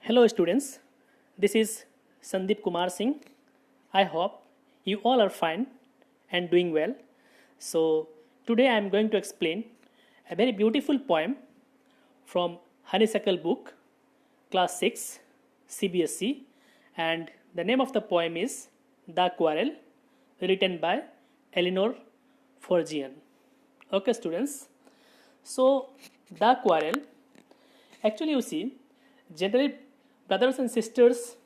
Hello students, this is Sandip Kumar Singh. I hope you all are fine and doing well. So today I am going to explain a very beautiful poem from Honeysuckle book, class 6, CBSE, and the name of the poem is The Quarrel, written by Eleanor Farjeon. Okay students, so The Quarrel, actually you see, generally brothers and sisters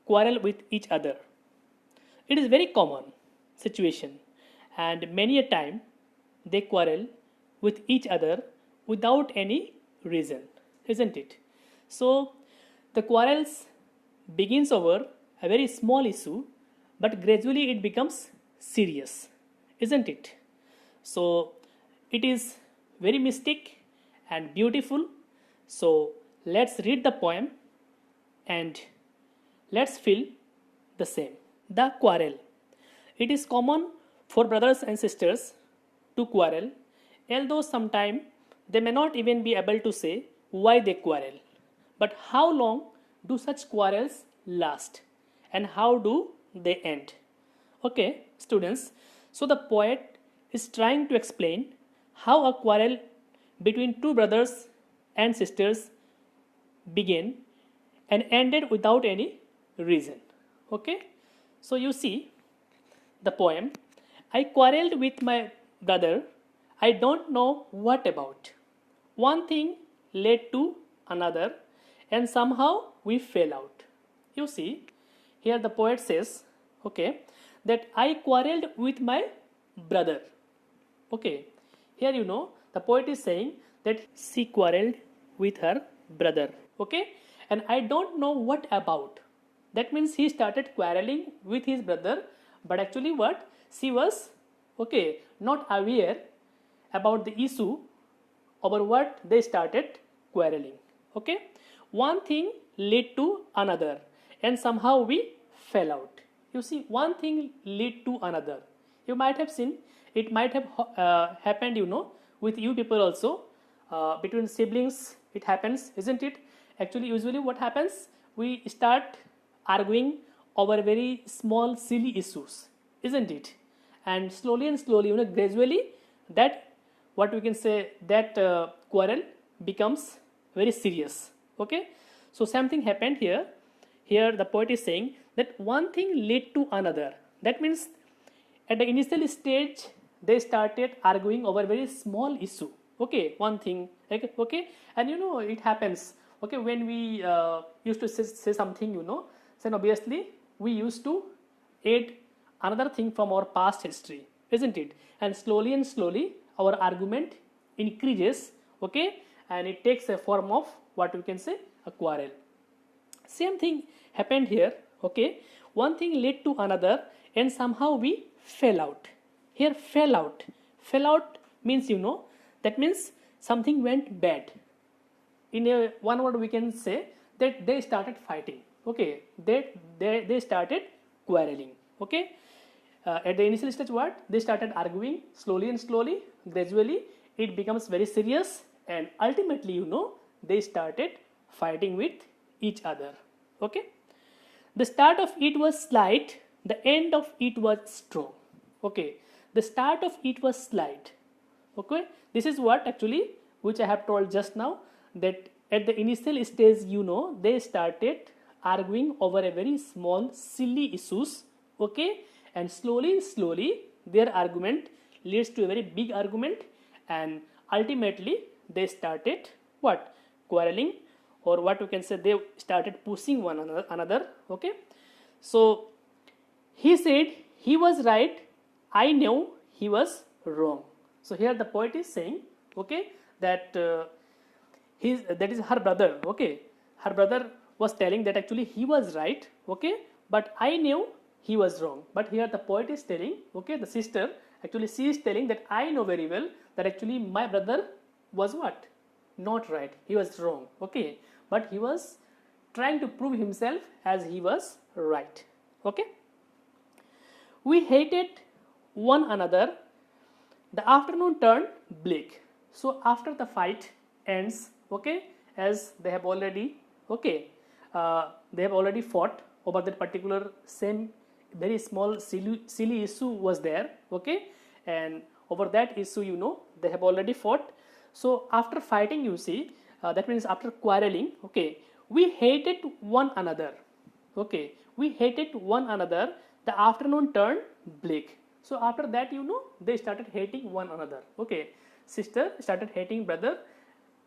quarrel with each other. It is very common situation, and many a time they quarrel with each other without any reason, isn't it? So the quarrels begins over a very small issue, but gradually it becomes serious, isn't it? So it is very mystic and beautiful. So let's read the poem and let's feel the same. The Quarrel. It is common for brothers and sisters to quarrel, although sometimes they may not even be able to say why they quarrel. But how long do such quarrels last and how do they end? Okay, students. So the poet is trying to explain how a quarrel between two brothers and sisters began and ended without any reason. Okay, so you see the poem. I quarreled with my brother. I don't know what about. One thing led to another, and somehow we fell out. You see, here the poet says, okay, that I quarreled with my brother. Okay, here the poet is saying that she quarreled with her brother. Okay, and I don't know what about. That means he started quarreling with his brother, but actually what, she was not aware about the issue over what they started quarreling. Okay, one thing led to another and somehow we fell out. You see, one thing led to another. You might have seen, it might have happened with you people also. Between siblings it happens, isn't it? Actually, usually what happens, we start arguing over very small silly issues, isn't it? And slowly and slowly, gradually, that what we can say, that quarrel becomes very serious. Okay, so something happened here. Here the poet is saying that one thing led to another. That means at the initial stage they started arguing over very small issue. Okay, one thing. Okay, and it happens. Okay, when we used to say something, then obviously we used to add another thing from our past history, isn't it? And slowly our argument increases. Okay, and it takes a form of what we can say a quarrel. Same thing happened here. Okay, one thing led to another and somehow we fell out. Here fell out means that means something went bad. In one word we can say that they started fighting. Okay, they started quarreling. Okay, at the initial stage what, they started arguing slowly and slowly, gradually it becomes very serious, and ultimately they started fighting with each other. Okay, the start of it was slight, the end of it was strong. Okay, the start of it was slight. Okay, this is what actually which I have told just now, that at the initial stage they started arguing over a very small silly issues. Okay, and slowly their argument leads to a very big argument, and ultimately they started what, quarreling, or what we can say, they started pushing one another. Okay, so he said he was right, I knew he was wrong. So here the poet is saying, okay, that that is her brother. Okay, her brother was telling that actually he was right. Okay, but I knew he was wrong. But here the poet is telling, okay, the sister actually, she is telling that I know very well that actually my brother was what, not right, he was wrong. Okay, but he was trying to prove himself as he was right. Okay, we hated one another. The afternoon turned bleak. So after the fight ends, okay, as they have already they have already fought over that particular same very small silly issue was there, okay, and over that issue, you know, they have already fought. So after fighting, you see, that means after quarreling, okay, we hated one another, okay, we hated one another. The afternoon turned bleak. So after that, you know, they started hating one another, okay. Sister started hating brother,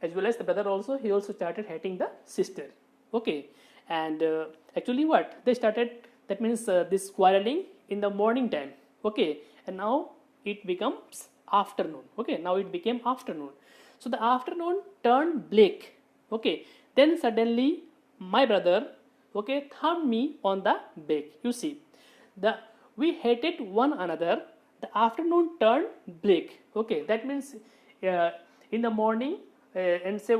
as well as the brother also, he also started hating the sister, okay. And actually what they started, that means this quarreling in the morning time, okay, and now it becomes afternoon, okay, now it became afternoon. So the afternoon turned bleak, okay, then suddenly my brother, okay, thumped me on the back. You see, we hated one another, the afternoon turned bleak, okay, that means in the morning and say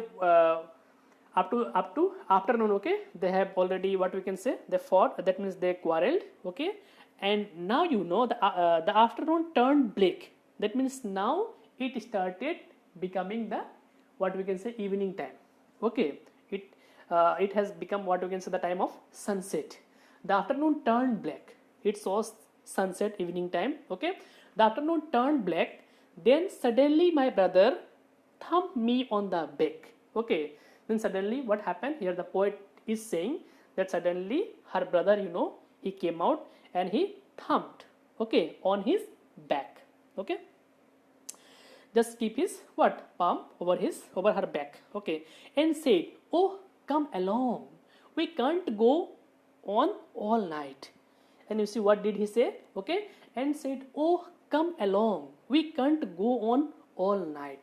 up to afternoon, okay, they have already, what we can say, they fought, that means they quarreled, okay, and now, you know, the afternoon turned bleak, that means now it started becoming the, what we can say, evening time, okay, it has become, what we can say, the time of sunset. The afternoon turned black, it shows sunset, evening time, okay. The afternoon turned black, then suddenly my brother thumped me on the back, okay. Then suddenly what happened here, the poet is saying that suddenly her brother, you know, he came out and he thumped, okay, on his back, okay. Just keep his what, palm over her back, okay, and said, oh, come along, we can't go on all night. And you see what did he say, okay, and said, oh, come along, we can't go on all night.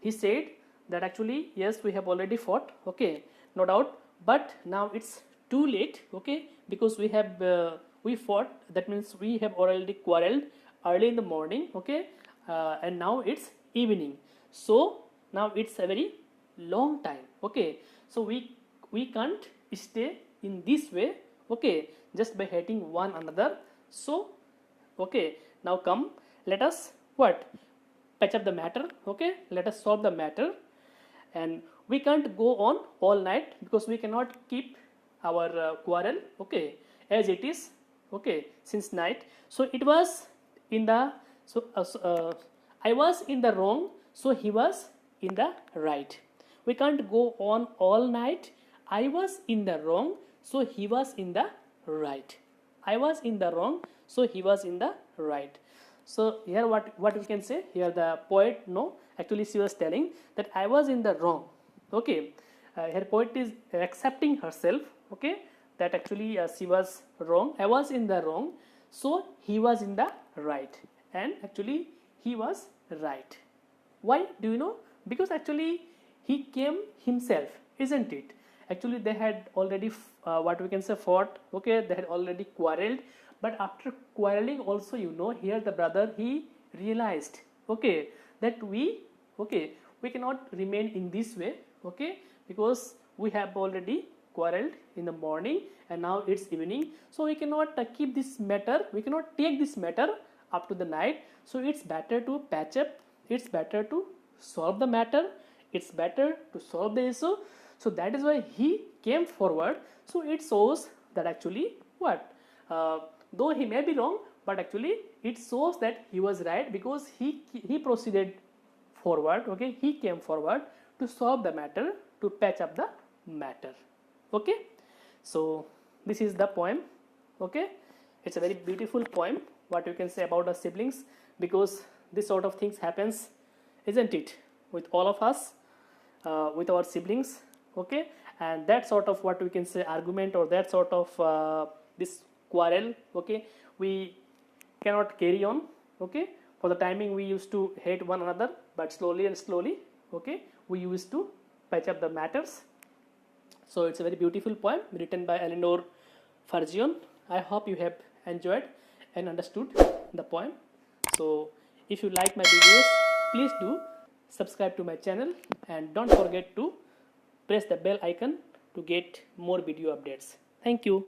He said that actually, yes, we have already fought, okay, no doubt, but now it's too late, okay, because we have we fought, that means we have already quarreled early in the morning, okay, and now it's evening, so now it's a very long time, okay, so we can't stay in this way, okay, just by hating one another. So okay, now come, let us what, patch up the matter, okay, let us solve the matter. And we can't go on all night because we cannot keep our quarrel, okay, as it is, okay, since night. So it was in the, I was in the wrong, so he was in the right. We can't go on all night. I was in the wrong, so he was in the right. I was in the wrong, so he was in the right. So here what we can say, here the poet, no, actually she was telling that I was in the wrong, okay. Here poet is accepting herself, okay, that actually she was wrong, I was in the wrong, so he was in the right, and actually he was right. Why do you know? Because actually he came himself, isn't it? Actually they had already what we can say, fought, okay, they had already quarreled, but after quarreling also, you know, here the brother, he realized, okay, that we cannot remain in this way, okay, because we have already quarreled in the morning and now it's evening, so we cannot keep this matter, we cannot take this matter up to the night, so it's better to patch up, it's better to solve the matter, it's better to solve the issue. So that is why he came forward. So it shows that actually what, though he may be wrong, but actually it shows that he was right, because he proceeded forward, okay, he came forward to solve the matter, to patch up the matter, okay. So this is the poem, okay, it's a very beautiful poem, what you can say about the siblings, because this sort of things happens, isn't it, with all of us, with our siblings, okay. And that sort of, what we can say, argument, or that sort of this quarrel, okay, we cannot carry on, okay. For the timing we used to hate one another, but slowly and slowly, okay, we used to patch up the matters. So it's a very beautiful poem written by Eleanor Farjeon. I hope you have enjoyed and understood the poem. So if you like my videos, please do subscribe to my channel, and don't forget to press the bell icon to get more video updates. Thank you.